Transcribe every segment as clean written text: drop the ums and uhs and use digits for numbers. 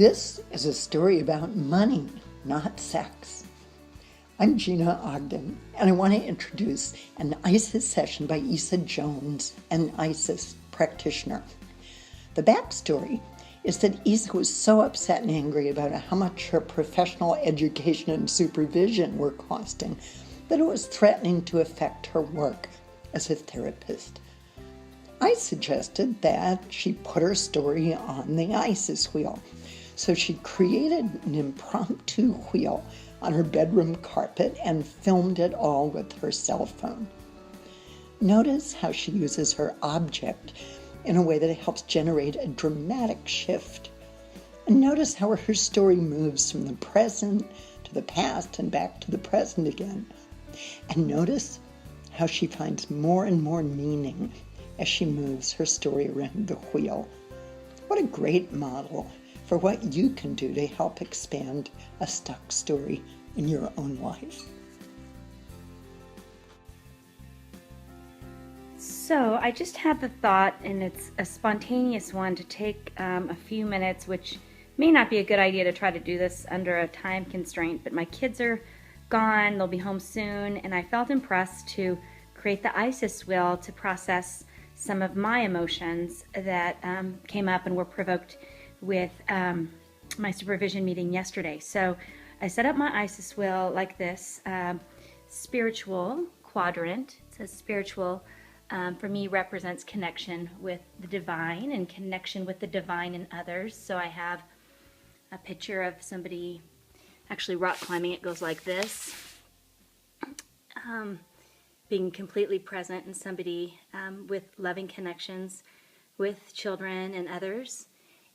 This is a story about money, not sex. I'm Gina Ogden, and I want to introduce an ISIS session by Isa Jones, an ISIS practitioner. The backstory is that Isa was so upset and angry about how much her professional education and supervision were costing that it was threatening to affect her work as a therapist. I suggested that she put her story on the ISIS wheel. So she created an impromptu wheel on her bedroom carpet and filmed it all with her cell phone. Notice how she uses her object in a way that helps generate a dramatic shift. And notice how her story moves from the present to the past and back to the present again. And notice how she finds more and more meaning as she moves her story around the wheel. What a great model for what you can do to help expand a stuck story in your own life. So I just had the thought, and it's a spontaneous one, to take a few minutes, which may not be a good idea to try to do this under a time constraint, but my kids are gone, they'll be home soon, and I felt impressed to create the ISIS wheel to process some of my emotions that came up and were provoked with my supervision meeting yesterday. So I set up my ISIS wheel like this. Spiritual quadrant, it says spiritual, for me represents connection with the divine and connection with the divine in others. So I have a picture of somebody actually rock climbing. It goes like this. Being completely present and somebody with loving connections with children and others.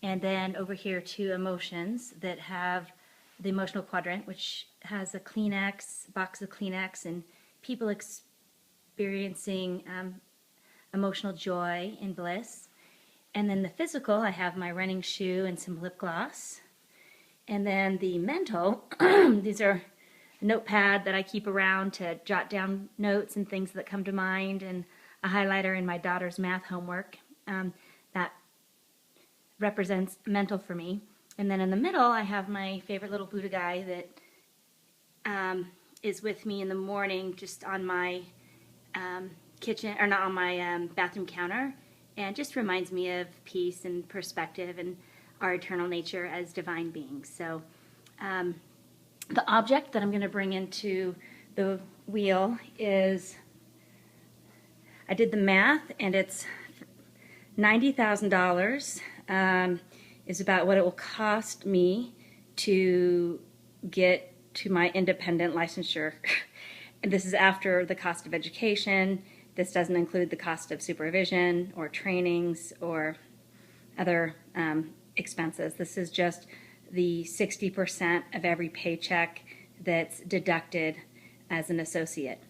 And then over here, two emotions that have the emotional quadrant, which has a Kleenex, box of Kleenex, and people experiencing emotional joy and bliss. And then the physical, I have my running shoe and some lip gloss. And then the mental, these are a notepad that I keep around to jot down notes and things that come to mind, and a highlighter in my daughter's math homework. That represents mental for me. And then in the middle, I have my favorite little Buddha guy that is with me in the morning, just on my kitchen, or not on my bathroom counter, and just reminds me of peace and perspective and our eternal nature as divine beings. So the object that I'm going to bring into the wheel is, I did the math, and it's $90,000 is about what it will cost me to get to my independent licensure. And this is after the cost of education. This doesn't include the cost of supervision or trainings or other expenses. This is just the 60% of every paycheck that's deducted as an associate.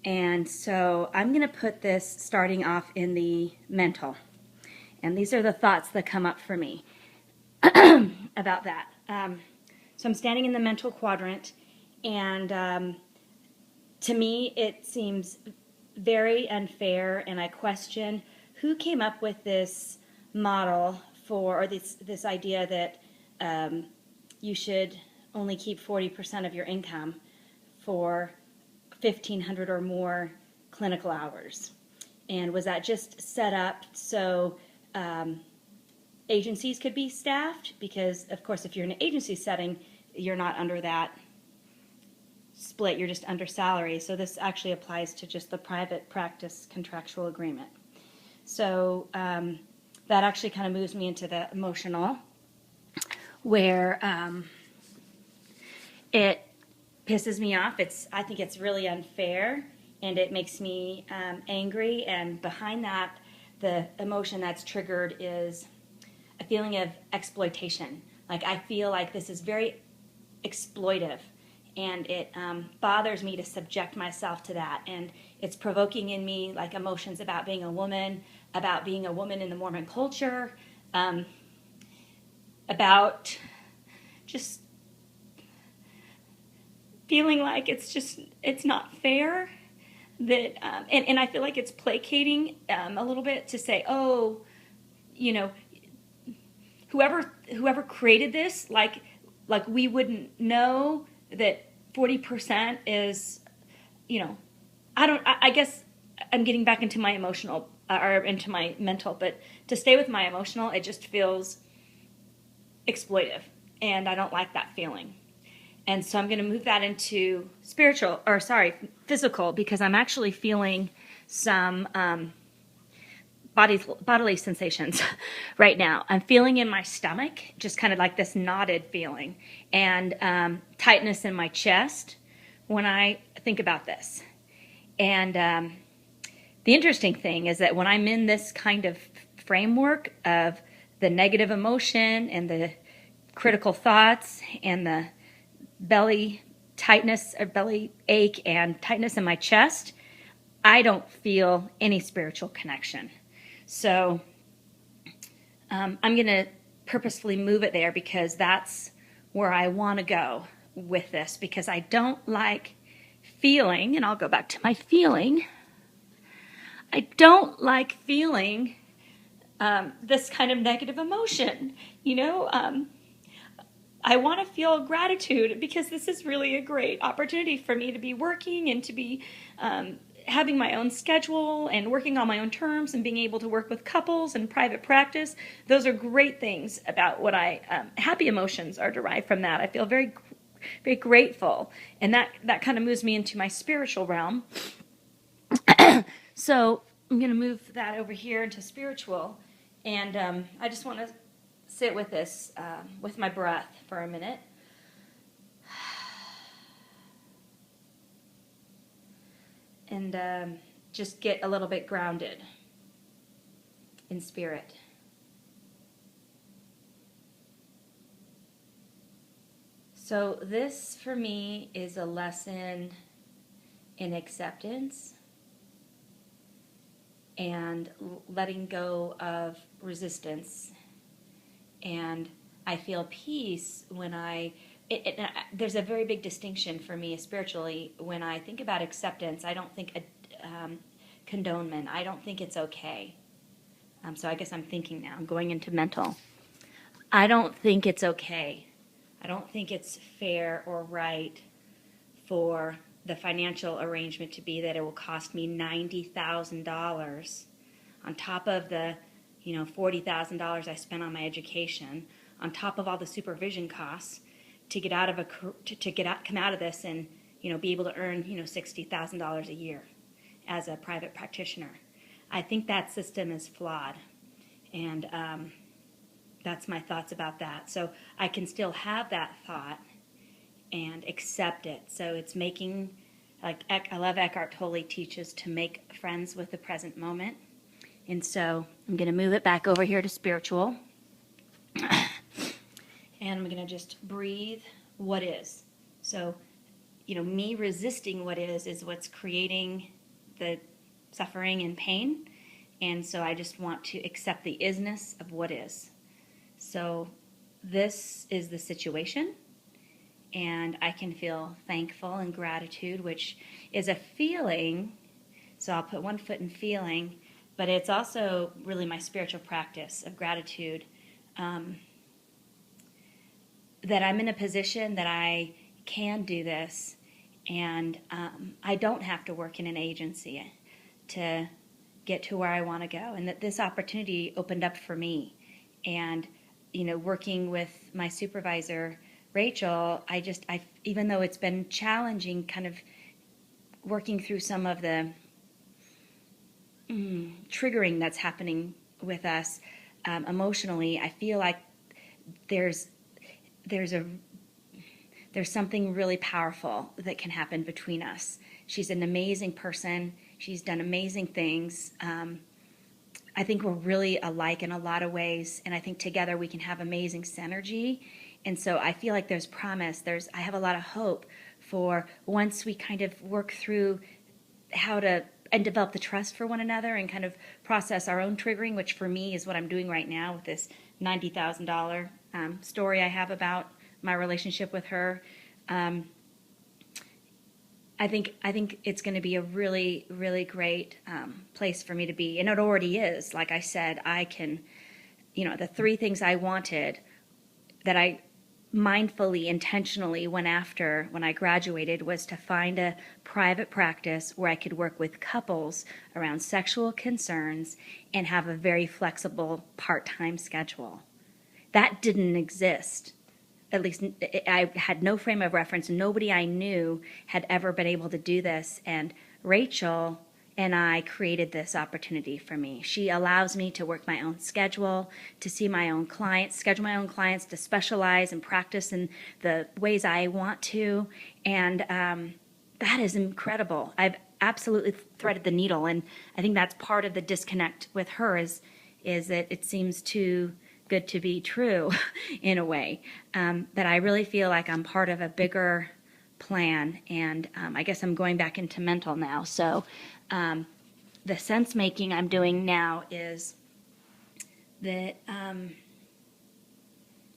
And so I'm going to put this starting off in the mental. And these are the thoughts that come up for me about that. So I'm standing in the mental quadrant, and to me it seems very unfair, and I question who came up with this model for, or this idea that you should only keep 40% of your income for 1,500 or more clinical hours. And was that just set up so agencies could be staffed? Because, of course, if you're in an agency setting, you're not under that split, you're just under salary. So this actually applies to just the private practice contractual agreement. So that actually kind of moves me into the emotional, where it pisses me off. I think it's really unfair, and it makes me angry. And behind that, the emotion that's triggered is a feeling of exploitation. Like, I feel like this is very exploitive, and it bothers me to subject myself to that. And it's provoking in me like emotions about being a woman in the Mormon culture, about just feeling like it's not fair, that and I feel like it's placating a little bit to say, oh, whoever created this, like we wouldn't know that 40% is, I guess I'm getting back into my emotional or into my mental, but to stay with my emotional, it just feels exploitive, and I don't like that feeling. And so I'm going to move that into physical, because I'm actually feeling some bodily sensations right now. I'm feeling in my stomach, just kind of like this knotted feeling, and tightness in my chest when I think about this. And the interesting thing is that when I'm in this kind of framework of the negative emotion and the critical thoughts and the belly tightness or belly ache and tightness in my chest, I don't feel any spiritual connection. So I'm going to purposefully move it there, because that's where I want to go with this, because I don't like feeling, and I'll go back to my feeling. I don't like feeling this kind of negative emotion. I want to feel gratitude, because this is really a great opportunity for me to be working and to be having my own schedule and working on my own terms and being able to work with couples and private practice. Those are great things about what happy emotions are derived from that. I feel very, very grateful. And that kind of moves me into my spiritual realm. So I'm going to move that over here into spiritual. And I just want to sit with this, with my breath for a minute. And just get a little bit grounded in spirit. So this, for me, is a lesson in acceptance and letting go of resistance. And I feel peace when there's a very big distinction for me spiritually. When I think about acceptance, I don't think condonement. I don't think it's okay. So I guess I'm thinking now. I'm going into mental. I don't think it's okay. I don't think it's fair or right for the financial arrangement to be that it will cost me $90,000 on top of the $40,000 I spent on my education, on top of all the supervision costs, to come out of this and be able to earn $60,000 a year as a private practitioner. I think that system is flawed, and that's my thoughts about that. So I can still have that thought and accept it. So it's making, I love Eckhart Tolle teaches to make friends with the present moment. And so I'm going to move it back over here to spiritual. And I'm going to just breathe what is. So, me resisting what is what's creating the suffering and pain. And so I just want to accept the isness of what is. So this is the situation. And I can feel thankful and gratitude, which is a feeling. So I'll put one foot in feeling, but it's also really my spiritual practice of gratitude, that I'm in a position that I can do this, and I don't have to work in an agency to get to where I want to go, and that this opportunity opened up for me. And working with my supervisor, Rachel, even though it's been challenging, kind of working through some of the triggering that's happening with us emotionally, I feel like there's something really powerful that can happen between us. She's an amazing person. She's done amazing things. I think we're really alike in a lot of ways, and I think together we can have amazing synergy. And so I feel like there's promise. I have a lot of hope for once we kind of work through how to and develop the trust for one another and kind of process our own triggering, which for me is what I'm doing right now with this $90,000 story I have about my relationship with her. I think it's going to be a really, really great place for me to be, and it already is. Like I said, I can, the three things I wanted that I mindfully, intentionally went after when I graduated was to find a private practice where I could work with couples around sexual concerns and have a very flexible part-time schedule. That didn't exist. At least I had no frame of reference. Nobody I knew had ever been able to do this. And Rachel and I created this opportunity for me. She allows me to work my own schedule, to see my own clients, schedule my own clients, to specialize and practice in the ways I want to. And that is incredible. I've absolutely threaded the needle. And I think that's part of the disconnect with her is that it seems too good to be true in a way, that I really feel like I'm part of a bigger plan. And I guess I'm going back into mental now. So the sense making I'm doing now is that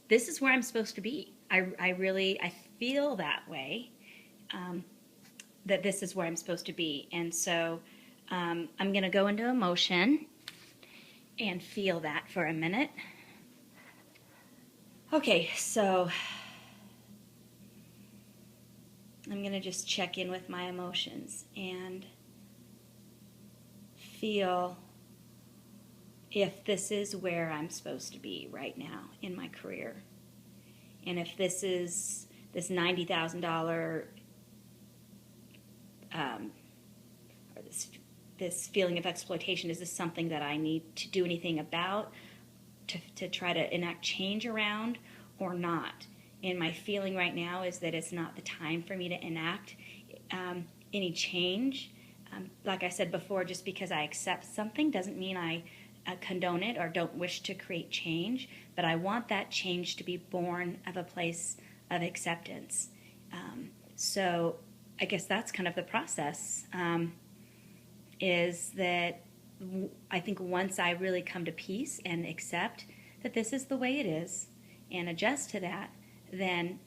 this is where I'm supposed to be. I feel that way, that this is where I'm supposed to be. And so I'm going to go into emotion and feel that for a minute. Okay, so I'm going to just check in with my emotions and feel if this is where I'm supposed to be right now in my career. And if this is this $90,000 or this feeling of exploitation, is this something that I need to do anything about, to try to enact change around, or not? And my feeling right now is that it's not the time for me to enact any change. Like I said before, just because I accept something doesn't mean I condone it or don't wish to create change, but I want that change to be born of a place of acceptance. So I guess that's kind of the process, is that I think once I really come to peace and accept that this is the way it is and adjust to that, then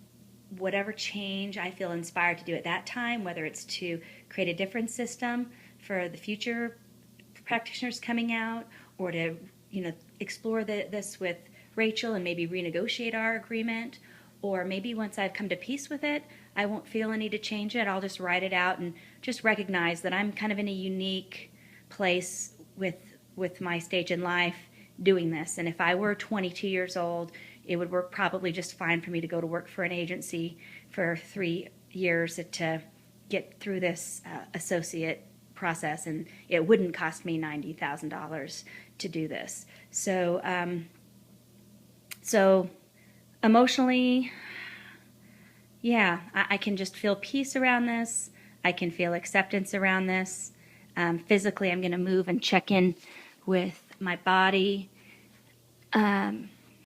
whatever change I feel inspired to do at that time, whether it's to create a different system for the future practitioners coming out, or to explore this with Rachel and maybe renegotiate our agreement, or maybe once I've come to peace with it, I won't feel a need to change it. I'll just write it out and just recognize that I'm kind of in a unique place with my stage in life doing this. And if I were 22 years old, it would work probably just fine for me to go to work for an agency for 3 years to get through this associate process, and it wouldn't cost me $90,000 to do this. So emotionally, yeah, I can just feel peace around this. I can feel acceptance around this. Physically, I'm going to move and check in with my body.